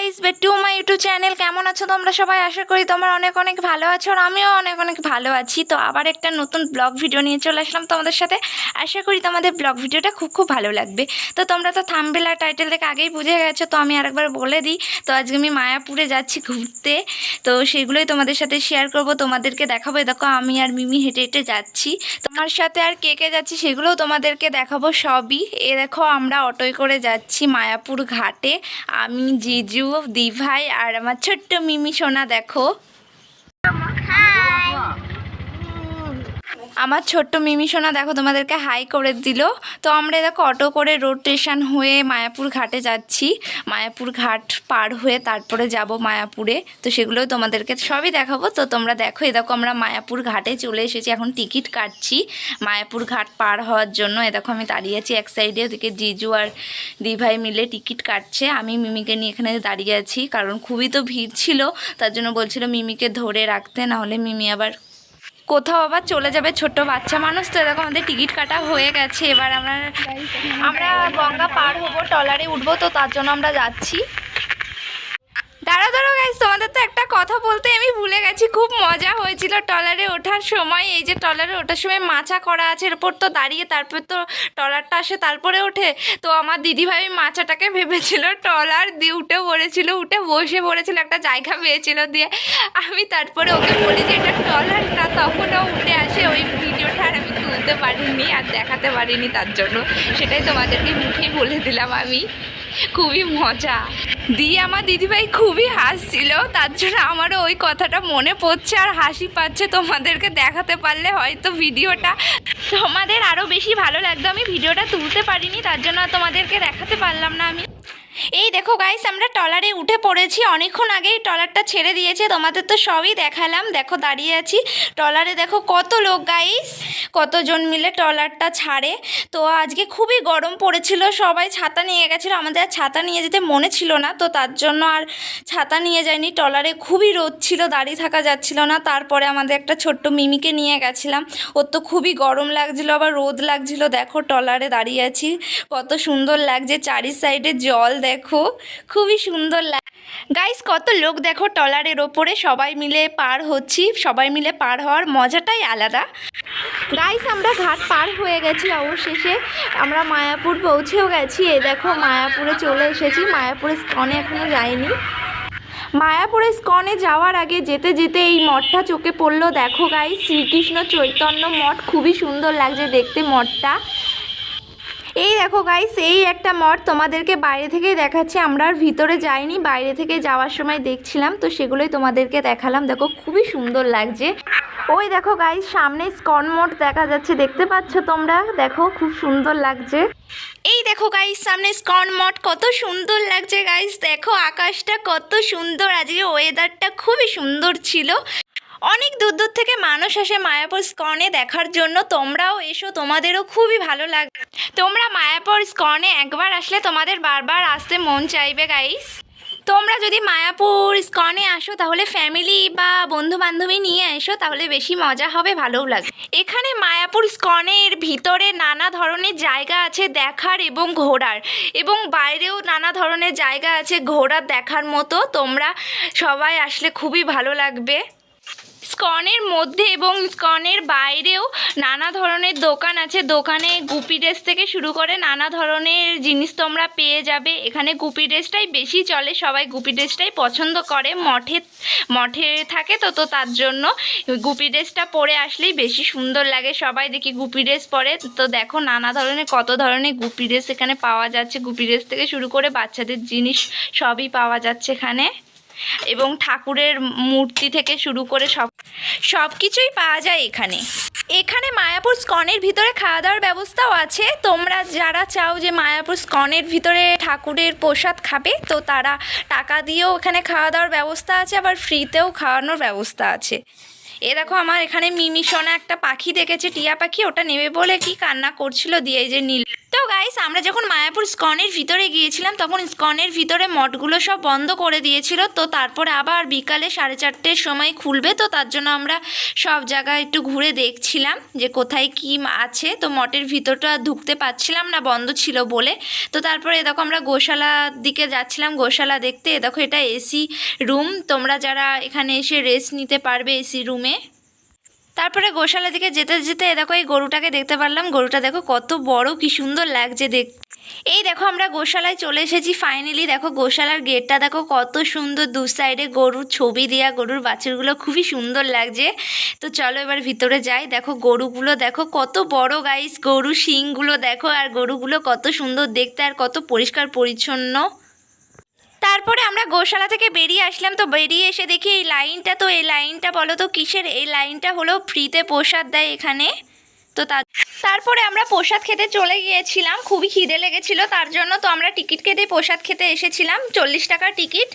Guys, back to my YouTube channel. কেমন আছো তোমরা সবাই? আশা করি তোমরা অনেক অনেক ভালো আছো, আর আমিও অনেক অনেক ভালো আছি। তো আবার একটা নতুন ব্লগ ভিডিও নিয়ে চলে আসলাম তোমাদের সাথে। আশা করি তোমাদের ব্লগ ভিডিওটা খুব খুব ভালো লাগবে। তো তোমরা তো থাম্বনেল আর টাইটেল দেখে আগেই বুঝে গেছো, তো আমি আরেকবার বলে দিই। তো আজকে আমি মায়াপুরে যাচ্ছি ঘুরতে, তো সেগুলোই তোমাদের সাথে শেয়ার করব, তোমাদেরকে দেখাবো। দেখো আমি আর মিমি হেঁটে হেঁটে যাচ্ছি, তোমার সাথে আর কে কে যাচ্ছি সেগুলোও তোমাদেরকে দেখাবো সবই। দেখো আমরা অটোয় করে যাচ্ছি মায়াপুর ঘাটে, আমি, জিজু, দিভাই আর আমার ছোট্ট মিমি সোনা। দেখো আমার ছোট্ট মিমি সোনা দেখো তোমাদেরকে হাই করে দিল। তো আমরা দেখো অটো করে রোড স্টেশন হয়ে মায়াপুর ঘাটে যাচ্ছি। মায়াপুর ঘাট পার হয়ে তারপরে যাব মায়াপুরে, তো সেগুলোই তোমাদেরকে সবই দেখাবো। তো তোমরা দেখো, দেখো আমরা মায়াপুর ঘাটে চলে এসেছি, এখন টিকিট কাটছি মায়াপুর ঘাট পার হওয়ার জন্য। দেখো আমি দাঁড়িয়ে আছি এক সাইডে, ওদিকে জিজু আর দিভাই মিলে টিকিট কাটছে, আমি মিমিকে নিয়ে এখানে দাঁড়িয়ে আছি, কারণ খুবই তো ভিড় ছিল, তার জন্য বলছিল মিমিকে ধরে রাখতে, নাহলে মিমি আবার কোথাও আবার চলে যাবে, ছোট্ট বাচ্চা মানুষ। তো দেখো আমাদের টিকিট কাটা হয়ে গেছে, এবার আমরা গঙ্গা পার হবো, ট্রলারে উঠবো, তো তার জন্য আমরা যাচ্ছি। দাঁড়া দাঁড়ো গাইস, তোমাদের তো একটা কথা বলতে আমি ভুলে গেছি, খুব মজা হয়েছিল ট্রলারে ওঠার সময়। এই যে ট্রলারে ওঠার সময় মাচা করা আছে, এরপর তো দাঁড়িয়ে তারপর তো ট্রলারটা আসে তারপরে ওঠে। তো আমার দিদিভাই মাচাটাকে ভেবেছিল ট্রলার দিয়ে উঠে পড়েছিল, উঠে বসে পড়েছিল, একটা জায়গা পেয়েছিল, দিয়ে আমি তারপরে ওকে বলি যে এটা ট্রলার না, তখনও উঠে আসে। ওই ভিডিওটা আর আমি তুলতে পারিনি আর দেখাতে পারিনি, তার জন্য সেটাই তোমাদেরকে মুখেই বলে দিলাম আমি। খুবই মজা দিয়ে আমার দিদিভাই খুবই হাসছিল, তার জন্য আমারও ওই কথাটা মনে পড়ছে আর হাসি পাচ্ছে। তোমাদেরকে দেখাতে পারলে হয়তো ভিডিওটা তোমাদের আরও বেশি ভালো লাগতো। আমি ভিডিওটা তুলতে পারিনি, তার জন্য তোমাদেরকে দেখাতে পারলাম না আমি। এই দেখো গাইস, আমরা ট্রলারে উঠে পড়েছি, অনেকক্ষণ আগেই ট্রলারটা ছেড়ে দিয়েছে, তোমাদের তো সবই দেখালাম। দেখো দাঁড়িয়ে আছি ট্রলারে, দেখো কত লোক গাইস, কতজন মিলে ট্রলারটা ছাড়ে। তো আজকে খুবই গরম পড়েছিল, সবাই ছাতা নিয়ে গেছিলো, আমাদের আর ছাতা নিয়ে যেতে মনে ছিল না, তো তার জন্য আর ছাতা নিয়ে যায়নি। ট্রলারে খুবই রোদ ছিল, দাঁড়িয়ে থাকা যাচ্ছিল না। তারপরে আমাদের একটা ছোট্ট মিমিকে নিয়ে গেছিলাম, ওর তো খুবই গরম লাগছিল, আবার রোদ লাগছিল। দেখো ট্রলারে দাঁড়িয়ে আছি, কত সুন্দর লাগছে, চারি সাইডে জল দেখো, খুবই সুন্দর গাইস। কত লোক দেখো ট্রলারের ওপরে, সবাই মিলে পার হচ্ছি, সবাই মিলে পার হওয়ার মজাটাই আলাদা। গাইস আমরা ঘাট পার হয়ে গেছি, অবশেষে আমরা মায়াপুর পৌঁছেও গেছি। এই দেখো মায়াপুরে চলে এসেছি, মায়াপুরে স্কনে এখনো যাইনি। মায়াপুরে স্কনে যাওয়ার আগে যেতে যেতে এই মঠটা চোখে পড়লো। দেখো গাইস, শ্রীকৃষ্ণ চৈতন্য মঠ, খুবই সুন্দর লাগছে দেখতে মঠটা। এই দেখো গাইস, এই একটা মঠ, তোমাদেরকে বাইরে থেকেই দেখাচ্ছি, আমরা আর ভিতরে যাইনি, বাইরে থেকে যাওয়ার সময় দেখছিলাম, তো সেগুলোই তোমাদেরকে দেখালাম। দেখো খুবই সুন্দর লাগছে। ওই দেখো গাইস, সামনে স্কন মঠ দেখা যাচ্ছে, দেখতে পাচ্ছ তোমরা? দেখো খুব সুন্দর লাগছে। এই দেখো গাইস, সামনে স্কন মঠ, কত সুন্দর লাগছে গাইস। দেখো আকাশটা কত সুন্দর, আজকে ওয়েদারটা খুবই সুন্দর ছিল। অনেক দূর দূর থেকে মানুষ আসে মায়াপুর স্কনে দেখার জন্য, তোমরাও এসো, তোমাদেরও খুবই ভালো লাগবে। তোমরা মায়াপুর স্কনে একবার আসলে তোমাদের বারবার আসতে মন চাইবে গাইস। তোমরা যদি মায়াপুর স্কনে আসো তাহলে ফ্যামিলি বা বন্ধু বান্ধবী নিয়ে এসো, তাহলে বেশি মজা হবে, ভালোও লাগবে। এখানে মায়াপুর স্কনের ভিতরে নানা ধরনের জায়গা আছে দেখার এবং ঘোরার, এবং বাইরেও নানা ধরনের জায়গা আছে ঘোরার দেখার মতো। তোমরা সবাই আসলে খুবই ভালো লাগবে। স্কনের মধ্যে এবং স্কনের বাইরেও নানা ধরনের দোকান আছে, দোকানে গুপি ড্রেস থেকে শুরু করে নানা ধরনের জিনিস তোমরা পেয়ে যাবে। এখানে গুপি ড্রেসটাই বেশি চলে, সবাই গুপি ড্রেসটাই পছন্দ করে, মঠে থাকে তো তার জন্য গুপি ড্রেসটা পরে আসলেই বেশি সুন্দর লাগে, সবাই দেখি গুপি ড্রেস পরে। তো দেখো নানা ধরনের কত ধরনের গুপি ড্রেস এখানে পাওয়া যাচ্ছে, গুপি ড্রেস থেকে শুরু করে বাচ্চাদের জিনিস সবই পাওয়া যাচ্ছে এখানে, এবং ঠাকুরের মূর্তি থেকে শুরু করে সব কিছুই পাওয়া যায় এখানে। এখানে মায়াপুর স্কনের ভিতরে খাওয়া দাওয়ার ব্যবস্থাও আছে, তোমরা যারা চাও যে মায়াপুর স্কনের ভিতরে ঠাকুরের প্রসাদ খাবে, তো তারা টাকা দিয়েও এখানে খাওয়া দাওয়ার ব্যবস্থা আছে, আবার ফ্রিতেও খাওয়ানোর ব্যবস্থা আছে। এ দেখো আমার এখানে মিমি সোনা একটা পাখি দেখেছে, টিয়া পাখি, ওটা নেবে বলে কি কান্না করছিল, দিয়ে এই যে নীল। তো গাইস আমরা যখন মায়াপুর স্কনের ভিতরে গিয়েছিলাম তখন স্কনের ভিতরে মঠগুলো সব বন্ধ করে দিয়েছিল, তো তারপরে আবার বিকালে 4:30-র সময় খুলবে, তো তার জন্য আমরা সব জায়গায় একটু ঘুরে দেখছিলাম যে কোথায় কি আছে। তো মঠের ভিতরটা ঢুকতে পারছিলাম না বন্ধ ছিল বলে। তো তারপরে দেখো আমরা গোশালার দিকে যাচ্ছিলাম গোশালা দেখতে। দেখো এটা এসি রুম, তোমরা যারা এখানে এসে রেস্ট নিতে পারবে এসি রুমে। তারপরে গোশালা দিকে যেতে যেতে দেখো এই গরুটাকে দেখতে পারলাম, গরুটা দেখো কত বড়, কি সুন্দর লাগছে দেখ। এই দেখো আমরা গোশালায় চলে এসেছি ফাইনালি। দেখো গোশালার গেটটা দেখো কত সুন্দর, দু সাইডে গরুর ছবি দেওয়া, গরুর বাছুরগুলো খুবই সুন্দর লাগছে। তো চলো এবার ভিতরে যাই। দেখো গরুগুলো দেখো কত বড় গাইস, গরু শিংগুলো দেখো, আর গরুগুলো কত সুন্দর দেখতে আর কত পরিষ্কার পরিচ্ছন্ন। তারপরে আমরা গোশালা থেকে বেরিয়ে আসলাম, তো বেরিয়ে এসে দেখি এই লাইনটা, তো এই লাইনটা বলো তো কিসের? এই লাইনটা হলো ফ্রিতে প্রসাদ দেয় এখানে। তো তারপরে আমরা প্রসাদ খেতে চলে গিয়েছিলাম, খুবই খিদে লেগেছিল তার জন্য। তো আমরা টিকিট কেটে প্রসাদ খেতে এসেছিলাম, 40 টাকার টিকিট।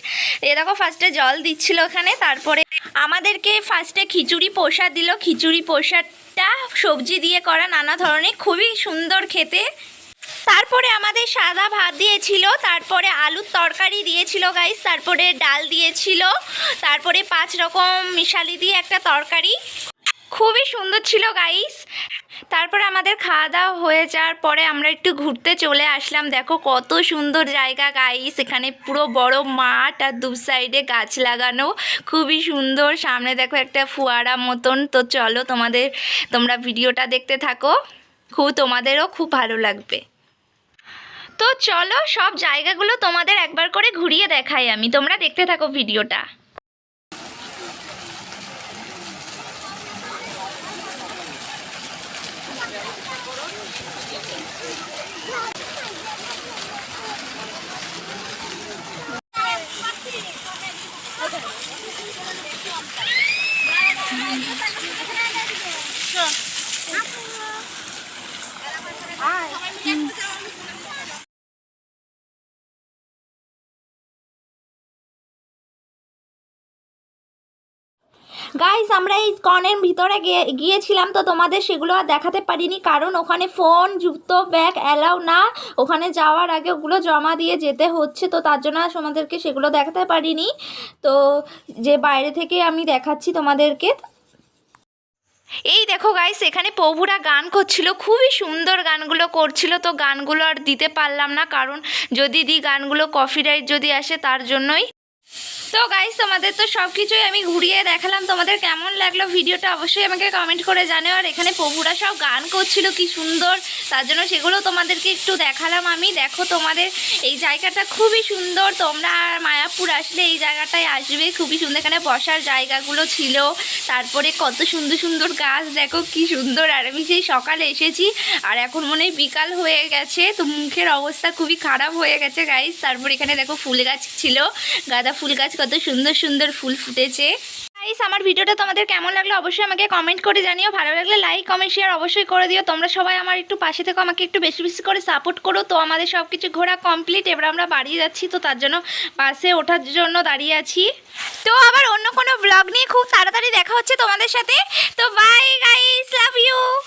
এ দেখো ফার্স্টে জল দিচ্ছিল ওখানে, তারপরে আমাদেরকে ফার্স্টে খিচুড়ি প্রসাদ দিল। খিচুড়ি প্রসাদটা সবজি দিয়ে করা, নানা ধরনের, খুবই সুন্দর খেতে। তারপরে আমাদের সাদা ভাত দিয়েছিল, তারপরে আলুর তরকারি দিয়েছিল গাইস, তারপরে ডাল দিয়েছিল, তারপরে 5 রকম মিশালি দিয়ে একটা তরকারি, খুবই সুন্দর ছিল গাইস। তারপরে আমাদের খাওয়া দাওয়া হয়ে যাওয়ার পরে আমরা একটু ঘুরতে চলে আসলাম। দেখো কত সুন্দর জায়গা গাইস, এখানে পুরো বড় মাঠ আর দু সাইডে গাছ লাগানো, খুবই সুন্দর। সামনে দেখো একটা ফোয়ারা মতন। তো চলো তোমরা ভিডিওটা দেখতে থাকো, তোমাদেরও খুব ভালো লাগবে। তো চলো সব জায়গাগুলো তোমাদের একবার করে ঘুরিয়ে দেখাই আমি, তোমরা দেখতে থাকো ভিডিওটা। গাইস আমরা এই স্কনের ভিতরে গিয়েছিলাম, তো তোমাদের সেগুলো আর দেখাতে পারিনি, কারণ ওখানে ফোন, জুতো, ব্যাগ অ্যালাউ না। ওখানে যাওয়ার আগে ওগুলো জমা দিয়ে যেতে হচ্ছে, তো তার জন্য তোমাদেরকে সেগুলো দেখাতে পারিনি। তো যে বাইরে থেকে আমি দেখাচ্ছি তোমাদেরকে। এই দেখো গাইস এখানে প্রভুরা গান করছিল, খুবই সুন্দর গানগুলো করছিল। তো গানগুলো আর দিতে পারলাম না, কারণ যদি দিই গানগুলো কপিরাইট যদি আসে, তার জন্যই। তো গাইস তোমাদের তো সব কিছুই আমি ঘুরিয়ে দেখালাম, তোমাদের কেমন লাগলো ভিডিওটা অবশ্যই আমাকে কমেন্ট করে জানিও। আর এখানে প্রভুরা সব গান করছিল কি সুন্দর, তার জন্য সেগুলো তোমাদেরকে একটু দেখালাম আমি। দেখো তোমাদের এই জায়গাটা খুবই সুন্দর, তোমরা মায়াপুর আসলে এই জায়গাটায় আসবে, খুবই সুন্দর। এখানে বসার জায়গাগুলো ছিল, তারপরে কত সুন্দর সুন্দর গাছ দেখো কি সুন্দর। আর আমি সেই সকালে এসেছি আর এখন মনে হয় বিকাল হয়ে গেছে, তো মুখের অবস্থা খুবই খারাপ হয়ে গেছে গাইস। তারপর এখানে দেখো ফুল গাছ ছিল, গাঁদা ফুল গাছ, কত সুন্দর সুন্দর ফুল ফুটেছে। গাইস আমার ভিডিওটা তোমাদের কেমন লাগলো অবশ্যই আমাকে কমেন্ট করে জানিও, ভালো লাগলে লাইক কমেন্ট শেয়ার অবশ্যই করে দিও। তোমরা সবাই আমার একটু পাশে থেকো, আমাকে একটু বেশি বেশি করে সাপোর্ট করো। তো আমাদের সব কিছু ঘোরা কমপ্লিট, এবার আমরা বাড়ি যাচ্ছি, তো তার জন্য বাসে ওঠার জন্য দাঁড়িয়ে আছি। তো আবার অন্য কোনো ব্লগ নিয়ে খুব তাড়াতাড়ি দেখা হচ্ছে তোমাদের সাথে। তো বাই গাইস, লাভ ইউ।